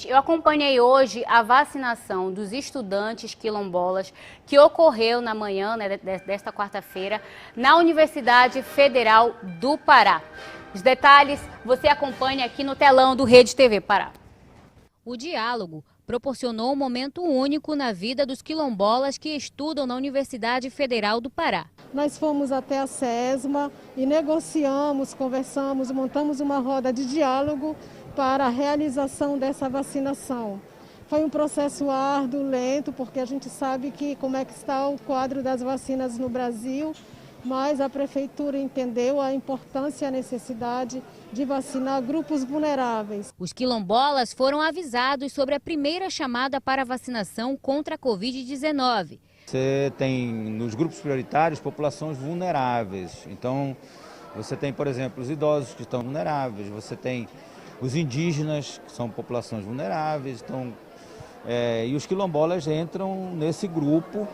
eu acompanhei hoje a vacinação dos estudantes quilombolas que ocorreu na manhã, né, desta quarta-feira na Universidade Federal do Pará. Os detalhes você acompanha aqui no telão do Rede TV Pará. O diálogo proporcionou um momento único na vida dos quilombolas que estudam na Universidade Federal do Pará. Nós fomos até a SESMA e negociamos, conversamos, montamos uma roda de diálogo para a realização dessa vacinação. Foi um processo árduo, lento, porque a gente sabe como é que está o quadro das vacinas no Brasil, mas a Prefeitura entendeu a importância e a necessidade de vacinar grupos vulneráveis. Os quilombolas foram avisados sobre a primeira chamada para vacinação contra a Covid-19. Você tem nos grupos prioritários populações vulneráveis. Então, você tem, por exemplo, os idosos que estão vulneráveis, você tem os indígenas, que são populações vulneráveis, então, e os quilombolas entram nesse grupo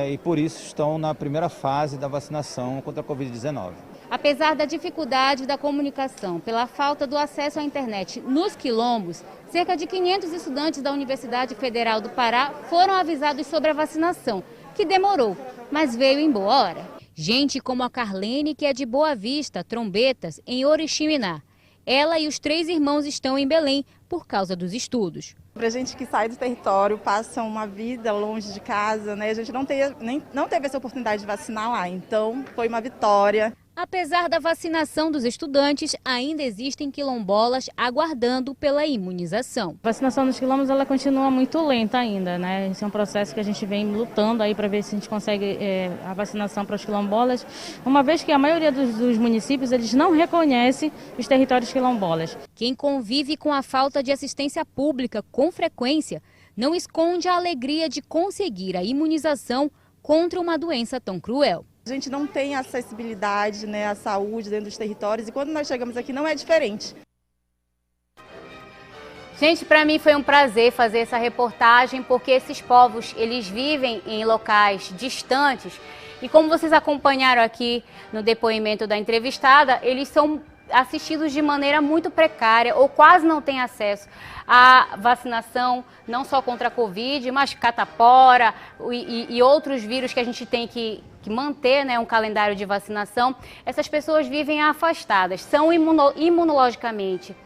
e por isso estão na primeira fase da vacinação contra a Covid-19. Apesar da dificuldade da comunicação pela falta do acesso à internet nos quilombos, cerca de 500 estudantes da Universidade Federal do Pará foram avisados sobre a vacinação, que demorou, mas veio em boa hora. Gente como a Carlene, que é de Boa Vista, Trombetas, em Oriximiná. Ela e os 3 irmãos estão em Belém por causa dos estudos. Para a gente que sai do território, passa uma vida longe de casa, né? A gente não teve essa oportunidade de vacinar lá, então foi uma vitória. Apesar da vacinação dos estudantes, ainda existem quilombolas aguardando pela imunização. A vacinação nos quilombos ela continua muito lenta ainda, né? Esse é um processo que a gente vem lutando aí para ver se a gente consegue a vacinação para os quilombolas, uma vez que a maioria dos municípios eles não reconhecem os territórios quilombolas. Quem convive com a falta de assistência pública com frequência não esconde a alegria de conseguir a imunização contra uma doença tão cruel. A gente não tem acessibilidade, né, à saúde dentro dos territórios e quando nós chegamos aqui não é diferente. Gente, para mim foi um prazer fazer essa reportagem porque esses povos, eles vivem em locais distantes e como vocês acompanharam aqui no depoimento da entrevistada, eles são assistidos de maneira muito precária ou quase não têm acesso à vacinação, não só contra a Covid, mas catapora e outros vírus que a gente tem que manter, né, um calendário de vacinação. Essas pessoas vivem afastadas, são imunologicamente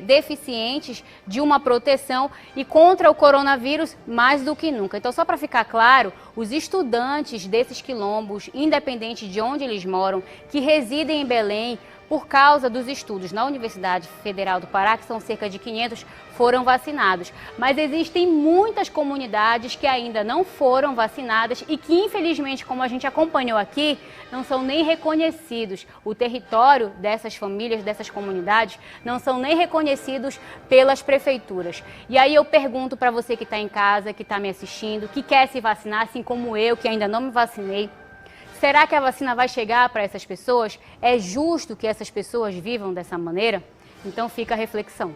deficientes de uma proteção e contra o coronavírus mais do que nunca. Então, só para ficar claro, os estudantes desses quilombos, independente de onde eles moram, que residem em Belém, por causa dos estudos na Universidade Federal do Pará, que são cerca de 500, foram vacinados. Mas existem muitas comunidades que ainda não foram vacinadas e que, infelizmente, como a gente acompanhou aqui, não são nem reconhecidos. O território dessas famílias, dessas comunidades, não são nem reconhecidos pelas prefeituras. E aí eu pergunto para você que está em casa, que está me assistindo, que quer se vacinar, assim como eu, que ainda não me vacinei, será que a vacina vai chegar para essas pessoas? É justo que essas pessoas vivam dessa maneira? Então fica a reflexão.